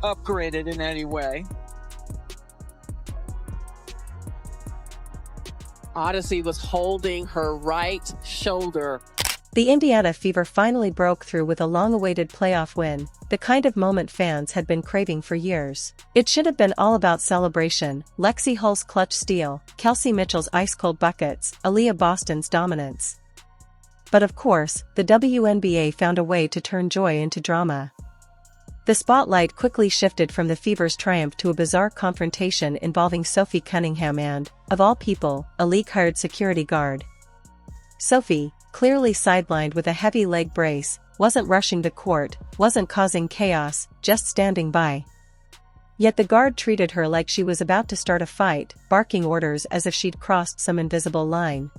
upgraded in any way. Odyssey was holding her right shoulder. The Indiana Fever finally broke through with a long-awaited playoff win, the kind of moment fans had been craving for years. It should have been all about celebration: Lexi Hull's clutch steal, Kelsey Mitchell's ice-cold buckets, Aaliyah Boston's dominance. But of course, the WNBA found a way to turn joy into drama. The spotlight quickly shifted from the Fever's triumph to a bizarre confrontation involving Sophie Cunningham and, of all people, a league-hired security guard. Sophie, clearly sidelined with a heavy leg brace, wasn't rushing the court, wasn't causing chaos, just standing by. Yet the guard treated her like she was about to start a fight, barking orders as if she'd crossed some invisible line.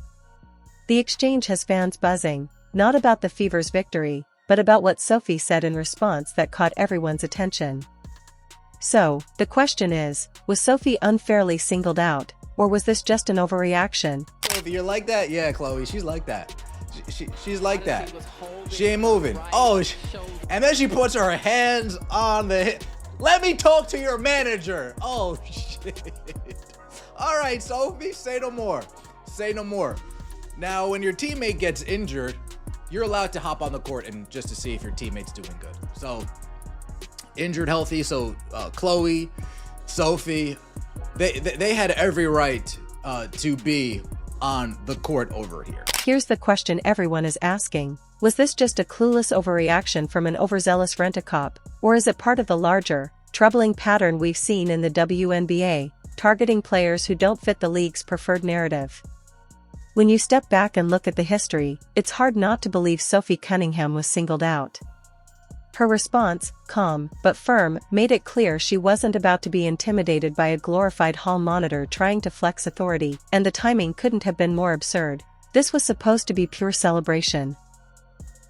The exchange has fans buzzing, not about the Fever's victory, but about what Sophie said in response that caught everyone's attention. So, the question is, was Sophie unfairly singled out, or was this just an overreaction? Sophie, you're like that? Yeah, Chloe, she's like that. She's like that. She ain't moving. Oh, and then she puts her hands on the hip. Let me talk to your manager. Oh, shit. All right, Sophie, say no more. Say no more. Now, when your teammate gets injured, you're allowed to hop on the court and just to see if your teammate's doing good. So, injured, healthy. So, Chloe, Sophie, they had every right to be on the court over here. Here's the question everyone is asking. Was this just a clueless overreaction from an overzealous rent-a-cop, or is it part of the larger, troubling pattern we've seen in the WNBA, targeting players who don't fit the league's preferred narrative? When you step back and look at the history, it's hard not to believe Sophie Cunningham was singled out. Her response, calm but firm, made it clear she wasn't about to be intimidated by a glorified hall monitor trying to flex authority, and the timing couldn't have been more absurd. This was supposed to be pure celebration.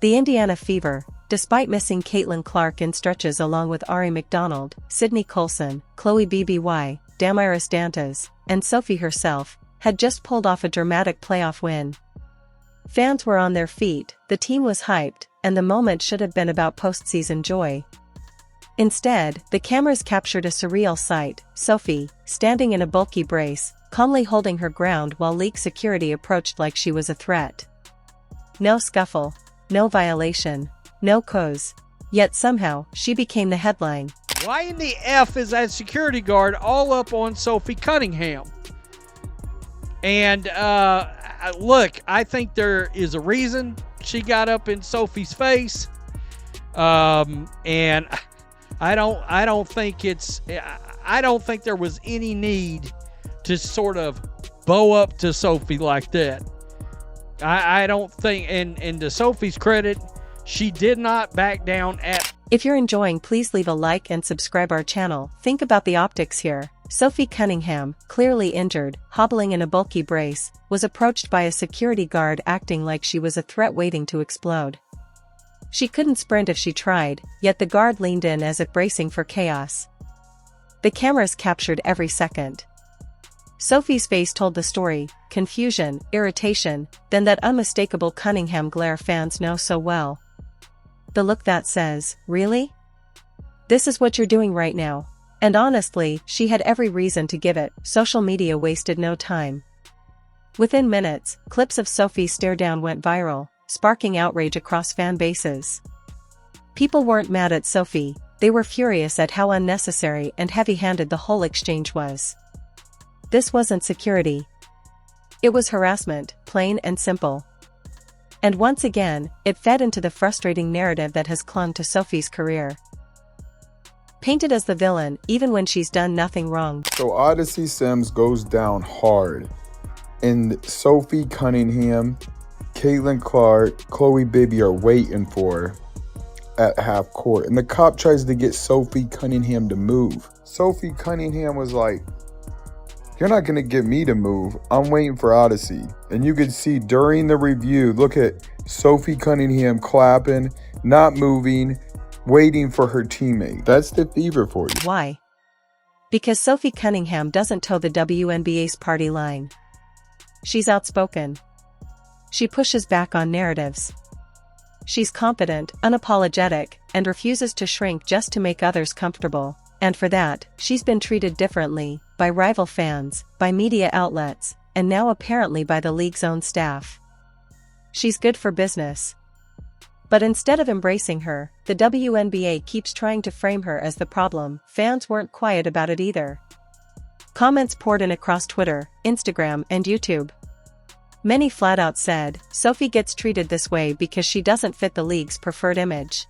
The Indiana Fever, despite missing Caitlin Clark in stretches along with Ari McDonald, Sydney Colson, Chloe BBY, Damaris Dantas, and Sophie herself, had just pulled off a dramatic playoff win. Fans were on their feet, the team was hyped, and the moment should have been about postseason joy. Instead, the cameras captured a surreal sight: Sophie, standing in a bulky brace, calmly holding her ground while league security approached like she was a threat. No scuffle, no violation, no cause. Yet somehow, she became the headline. Why in the F is that security guard all up on Sophie Cunningham? And look, I think there is a reason she got up in Sophie's face, and I don't think there was any need to sort of bow up to Sophie like that. I don't think, and to Sophie's credit, she did not back down at. If you're enjoying, please leave a like and subscribe our channel. Think about the optics here. Sophie Cunningham, clearly injured, hobbling in a bulky brace, was approached by a security guard acting like she was a threat waiting to explode. She couldn't sprint if she tried, yet the guard leaned in as if bracing for chaos. The cameras captured every second. Sophie's face told the story: confusion, irritation, then that unmistakable Cunningham glare fans know so well. The look that says, "Really? This is what you're doing right now." And honestly, she had every reason to give it. Social media wasted no time. Within minutes, clips of Sophie's stare-down went viral, sparking outrage across fan bases. People weren't mad at Sophie, they were furious at how unnecessary and heavy-handed the whole exchange was. This wasn't security. It was harassment, plain and simple. And once again, it fed into the frustrating narrative that has clung to Sophie's career. Painted as the villain, even when she's done nothing wrong. So Odyssey Sims goes down hard, and Sophie Cunningham, Caitlin Clark, Chloe Bibby are waiting for her at half court, and the cop tries to get Sophie Cunningham to move. Sophie Cunningham was like, "You're not gonna get me to move, I'm waiting for Odyssey." And you could see during the review, look at Sophie Cunningham clapping, not moving, waiting for her teammate. That's the Fever for you. Why? Because Sophie Cunningham doesn't toe the WNBA's party line. She's outspoken. She pushes back on narratives. She's confident, unapologetic, and refuses to shrink just to make others comfortable. And for that, she's been treated differently, by rival fans, by media outlets, and now apparently by the league's own staff. She's good for business. But instead of embracing her, the WNBA keeps trying to frame her as the problem. Fans weren't quiet about it either. Comments poured in across Twitter, Instagram, and YouTube. Many flat out said, Sophie gets treated this way because she doesn't fit the league's preferred image.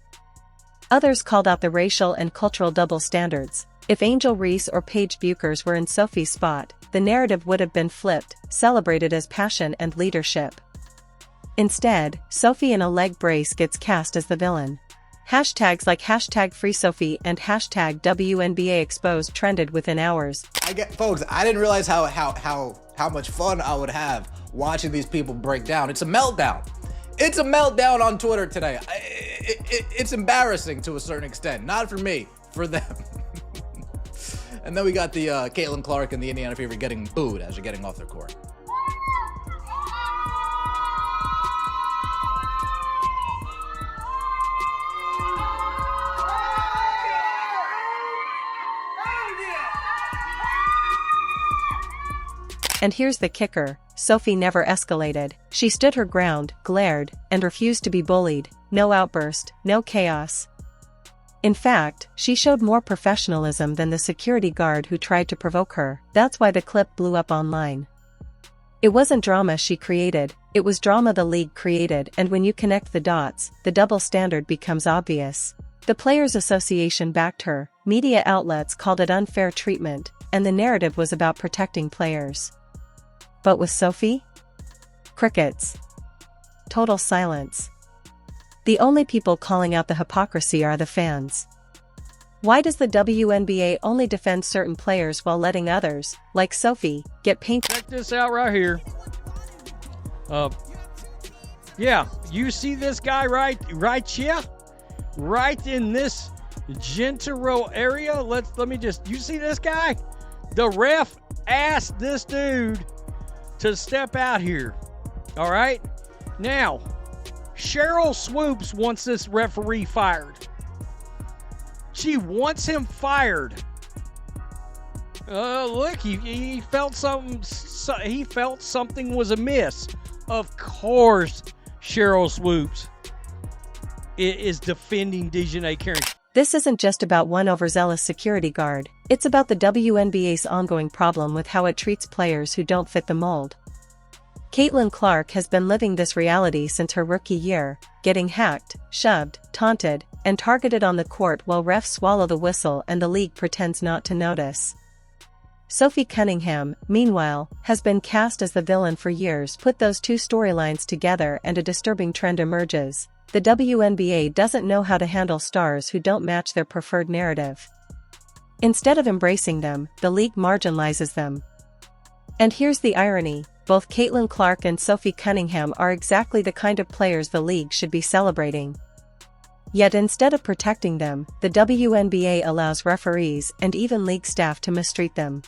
Others called out the racial and cultural double standards. If Angel Reese or Paige Buchers were in Sophie's spot, the narrative would have been flipped, celebrated as passion and leadership. Instead, Sophie in a leg brace gets cast as the villain. Hashtags like #FreeSophie and #WNBA exposed trended within hours. Folks, I didn't realize how much fun I would have watching these people break down. It's a meltdown. It's a meltdown on Twitter today. It's embarrassing to a certain extent. Not for me, for them. And then we got the Caitlin Clark and the Indiana Fever getting booed as they're getting off their court. And here's the kicker, Sophie never escalated. She stood her ground, glared, and refused to be bullied. No outburst, no chaos. In fact, she showed more professionalism than the security guard who tried to provoke her. That's why the clip blew up online. It wasn't drama she created, it was drama the league created, and when you connect the dots, the double standard becomes obvious. The Players Association backed her, media outlets called it unfair treatment, and the narrative was about protecting players. But with Sophie? Crickets. Total silence. The only people calling out the hypocrisy are the fans. Why does the WNBA only defend certain players while letting others, like Sophie, get painted? Check this out right here. Yeah, you see this guy right here? Right in this Gentile area? Let me just, you see this guy? The ref asked this dude to step out here. All right? Now, Cheryl Swoops wants this referee fired. She wants him fired. Look, he felt something. He felt something was amiss. Of course, Cheryl Swoops is defending Dejanay Carrington. This isn't just about one overzealous security guard. It's about the WNBA's ongoing problem with how it treats players who don't fit the mold. Caitlin Clark has been living this reality since her rookie year, getting hacked, shoved, taunted, and targeted on the court while refs swallow the whistle and the league pretends not to notice. Sophie Cunningham, meanwhile, has been cast as the villain for years. Put those two storylines together and a disturbing trend emerges. The WNBA doesn't know how to handle stars who don't match their preferred narrative. Instead of embracing them, the league marginalizes them. And here's the irony, both Caitlin Clark and Sophie Cunningham are exactly the kind of players the league should be celebrating. Yet instead of protecting them, the WNBA allows referees and even league staff to mistreat them.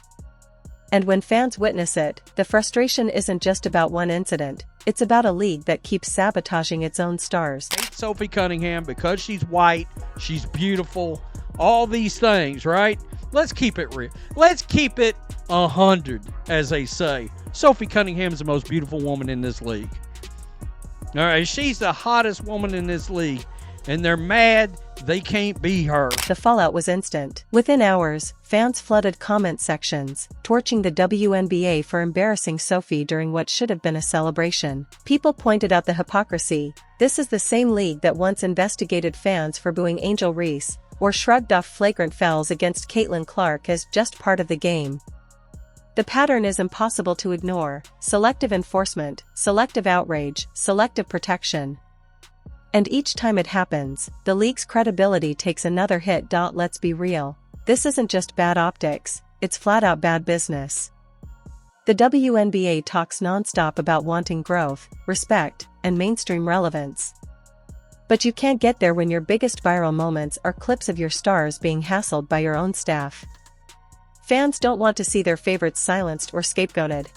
And when fans witness it, the frustration isn't just about one incident, it's about a league that keeps sabotaging its own stars. Sophie Cunningham, because she's white, she's beautiful, all these things, right? Let's keep it real. Let's keep it 100, as they say. Sophie Cunningham is the most beautiful woman in this league. All right, she's the hottest woman in this league, and they're mad they can't be her. The fallout was instant. Within hours, fans flooded comment sections, torching the WNBA for embarrassing Sophie during what should have been a celebration. People pointed out the hypocrisy. This is the same league that once investigated fans for booing Angel Reese, or shrugged off flagrant fouls against Caitlin Clark as just part of the game. The pattern is impossible to ignore: selective enforcement, selective outrage, selective protection. And each time it happens, the league's credibility takes another hit. Let's be real. This isn't just bad optics, it's flat out bad business. The WNBA talks nonstop about wanting growth, respect, and mainstream relevance. But you can't get there when your biggest viral moments are clips of your stars being hassled by your own staff. Fans don't want to see their favorites silenced or scapegoated.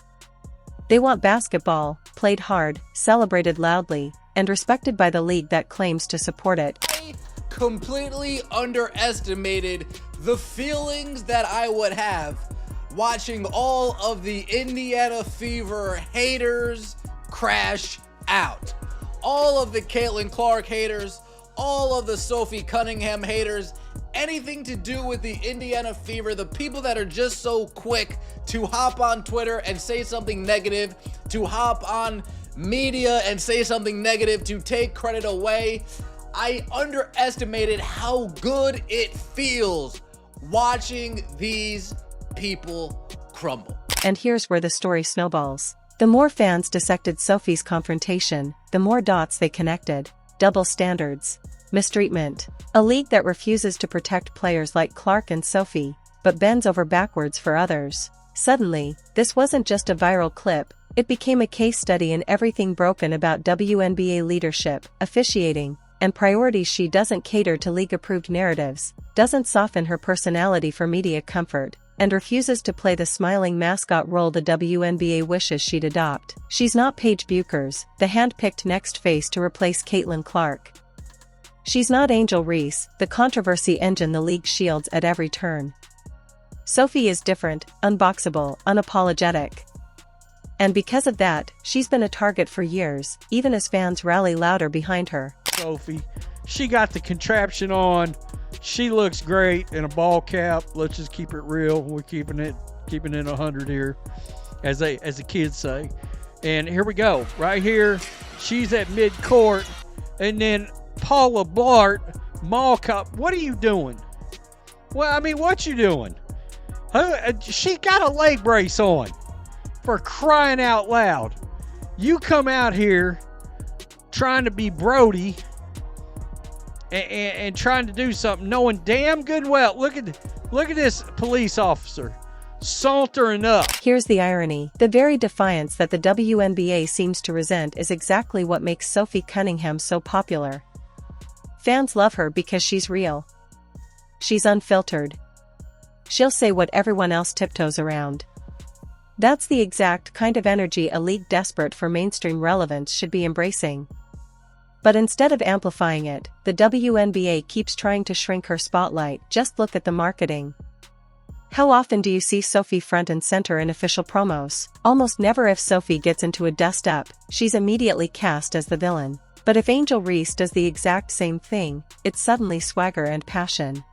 They want basketball, played hard, celebrated loudly, and respected by the league that claims to support it. I completely underestimated the feelings that I would have watching all of the Indiana Fever haters crash out. All of the Caitlin Clark haters, all of the Sophie Cunningham haters, anything to do with the Indiana Fever, the people that are just so quick to hop on Twitter and say something negative, to hop on media and say something negative, to take credit away. I underestimated how good it feels watching these people crumble. And here's where the story snowballs. The more fans dissected Sophie's confrontation, the more dots they connected. Double standards, mistreatment, a league that refuses to protect players like Clark and Sophie, but bends over backwards for others. Suddenly, this wasn't just a viral clip, it became a case study in everything broken about WNBA leadership, officiating, and priorities. She doesn't cater to league-approved narratives, doesn't soften her personality for media comfort, and refuses to play the smiling mascot role the WNBA wishes she'd adopt. She's not Paige Buchers, the hand-picked next face to replace Caitlin Clark. She's not Angel Reese, the controversy engine the league shields at every turn. Sophie is different, unboxable, unapologetic. And because of that, she's been a target for years, even as fans rally louder behind her. Sophie, she got the contraption on. She looks great in a ball cap. Let's just keep it real. We're keeping it 100 here, as the kids say. And here we go. Right here, she's at mid-court. And then Paula Blart, mall cop. What are you doing? Well, I mean, what you doing? She got a leg brace on. For crying out loud. You come out here trying to be Brody and trying to do something, knowing damn good well. Look at this police officer sauntering up. Here's the irony. The very defiance that the WNBA seems to resent is exactly what makes Sophie Cunningham so popular. Fans love her because she's real. She's unfiltered. She'll say what everyone else tiptoes around. That's the exact kind of energy a league desperate for mainstream relevance should be embracing. But instead of amplifying it, the WNBA keeps trying to shrink her spotlight. Just look at the marketing. How often do you see Sophie front and center in official promos? Almost never. If Sophie gets into a dust-up, she's immediately cast as the villain. But if Angel Reese does the exact same thing, it's suddenly swagger and passion.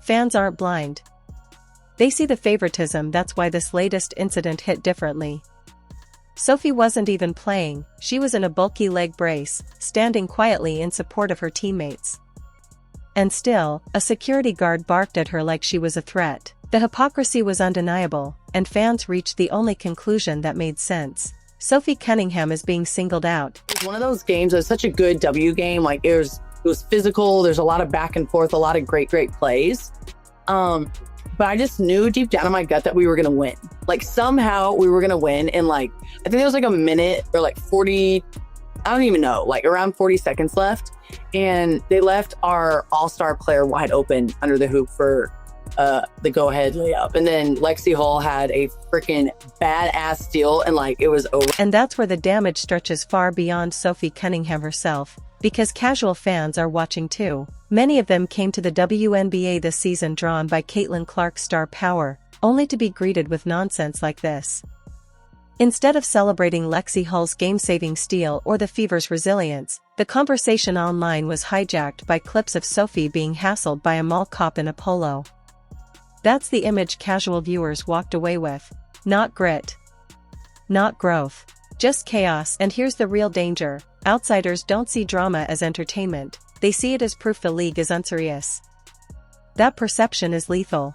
Fans aren't blind. They see the favoritism. That's why this latest incident hit differently. Sophie wasn't even playing, she was in a bulky leg brace, standing quietly in support of her teammates. And still, a security guard barked at her like she was a threat. The hypocrisy was undeniable, and fans reached the only conclusion that made sense. Sophie Cunningham is being singled out. It was one of those games. It was such a good W game. Like it was physical. There's a lot of back and forth, a lot of great plays. But I just knew deep down in my gut that we were going to win. Like somehow we were going to win. And like, I think there was like a minute or like 40, I don't even know, like around 40 seconds left. And they left our all-star player wide open under the hoop for the go-ahead layup. And then Lexi Hall had a freaking badass steal and like it was over. And that's where the damage stretches far beyond Sophie Cunningham herself. Because casual fans are watching too. Many of them came to the WNBA this season drawn by Caitlin Clark's star power, only to be greeted with nonsense like this. Instead of celebrating Lexi Hull's game-saving steal or the Fever's resilience, the conversation online was hijacked by clips of Sophie being hassled by a mall cop in a polo. That's the image casual viewers walked away with. Not grit. Not growth. Just chaos. And here's the real danger. Outsiders don't see drama as entertainment, they see it as proof the league is unserious. That perception is lethal.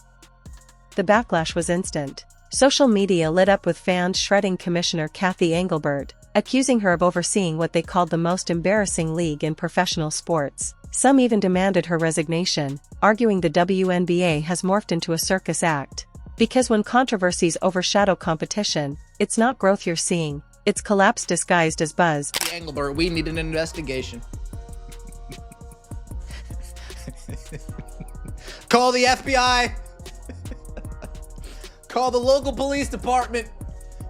The backlash was instant. Social media lit up with fans shredding Commissioner Kathy Engelbert, accusing her of overseeing what they called the most embarrassing league in professional sports. Some even demanded her resignation, arguing the WNBA has morphed into a circus act. Because when controversies overshadow competition, it's not growth you're seeing. It's collapse disguised as buzz. Engelbert, we need an investigation. Call the FBI. Call the local police department.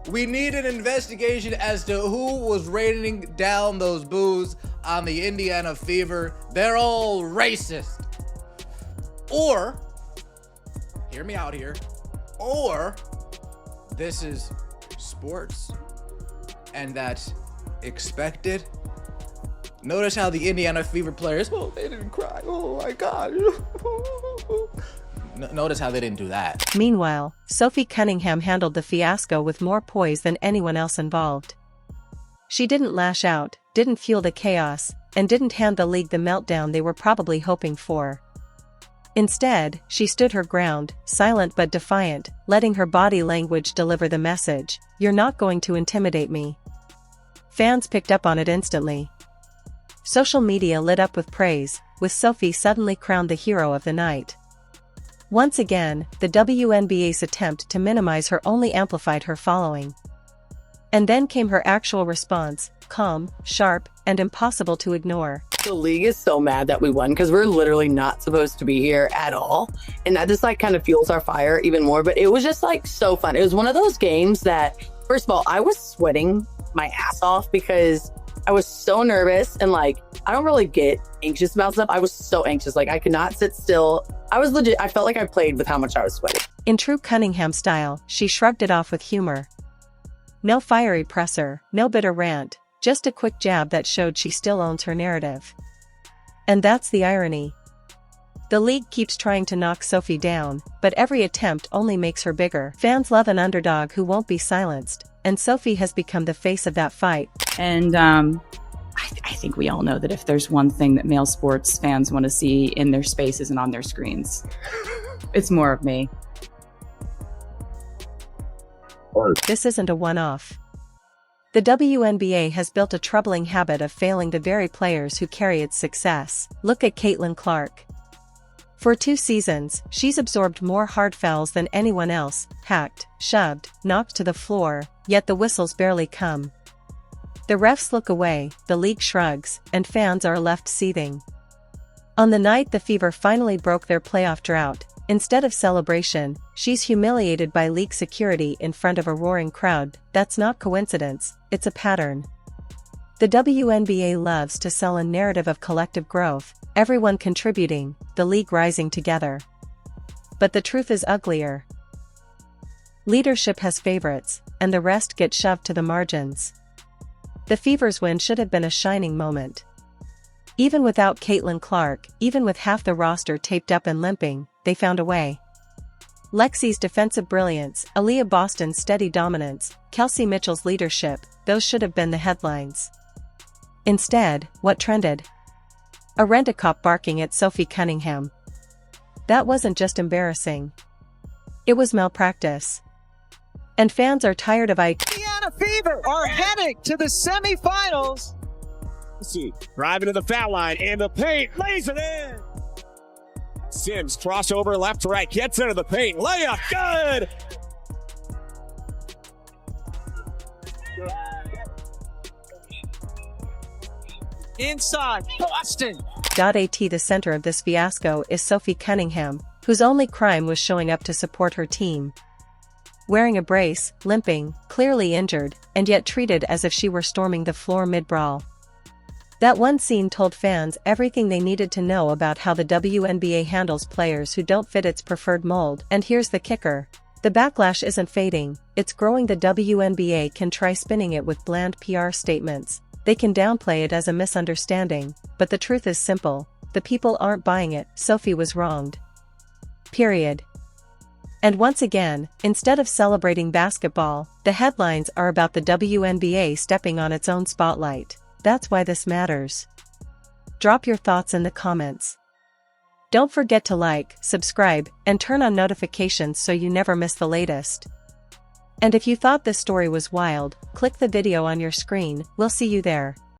We need an investigation as to who was raining down those boos on the Indiana Fever. They're all racist. Or, hear me out here, or this is sports and that's expected. Notice how the Indiana Fever players, oh, they didn't cry. Oh my God. Notice how they didn't do that. Meanwhile, Sophie Cunningham handled the fiasco with more poise than anyone else involved. She didn't lash out, didn't fuel the chaos, and didn't hand the league the meltdown they were probably hoping for. Instead, she stood her ground, silent but defiant, letting her body language deliver the message, "You're not going to intimidate me." Fans picked up on it instantly. Social media lit up with praise, with Sophie suddenly crowned the hero of the night. Once again, the WNBA's attempt to minimize her only amplified her following. And then came her actual response, calm, sharp, and impossible to ignore. The league is so mad that we won because we're literally not supposed to be here at all. And that just like kind of fuels our fire even more. But it was just like so fun. It was one of those games that, first of all, I was sweating my ass off because I was so nervous and like, I don't really get anxious about stuff. I was so anxious. Like I could not sit still. I was legit. I felt like I played with how much I was sweating. In true Cunningham style, she shrugged it off with humor. No fiery presser, no bitter rant, just a quick jab that showed she still owns her narrative. And that's the irony. The league keeps trying to knock Sophie down, but every attempt only makes her bigger. Fans love an underdog who won't be silenced, and Sophie has become the face of that fight. And I think we all know that if there's one thing that male sports fans want to see in their spaces and on their screens, it's more of me. This isn't a one-off. The WNBA has built a troubling habit of failing the very players who carry its success. Look at Caitlin Clark. For 2 seasons, she's absorbed more hard fouls than anyone else, hacked, shoved, knocked to the floor, yet the whistles barely come. The refs look away, the league shrugs, and fans are left seething. On the night the Fever finally broke their playoff drought, instead of celebration, she's humiliated by league security in front of a roaring crowd. That's not coincidence, it's a pattern. The WNBA loves to sell a narrative of collective growth, everyone contributing, the league rising together. But the truth is uglier. Leadership has favorites, and the rest get shoved to the margins. The Fever's win should have been a shining moment. Even without Caitlin Clark, even with half the roster taped up and limping, they found a way. Lexi's defensive brilliance, Aaliyah Boston's steady dominance, Kelsey Mitchell's leadership, those should have been the headlines. Instead, what trended? A rent-a-cop barking at Sophie Cunningham. That wasn't just embarrassing. It was malpractice. And fans are tired of Indiana Fever are heading to the semifinals. Driving to the foul line in the paint, lays it in. Sims crossover left to right, gets into the paint, layup, good. Inside, Boston. At the center of this fiasco is Sophie Cunningham, whose only crime was showing up to support her team. Wearing a brace, limping, clearly injured, and yet treated as if she were storming the floor mid-brawl. That one scene told fans everything they needed to know about how the WNBA handles players who don't fit its preferred mold. And here's the kicker. The backlash isn't fading, it's growing. The WNBA can try spinning it with bland PR statements. They can downplay it as a misunderstanding, but the truth is simple. The people aren't buying it. Sophie was wronged. Period. And once again, instead of celebrating basketball, the headlines are about the WNBA stepping on its own spotlight. That's why this matters. Drop your thoughts in the comments. Don't forget to like, subscribe, and turn on notifications so you never miss the latest. And if you thought this story was wild, click the video on your screen. We'll see you there.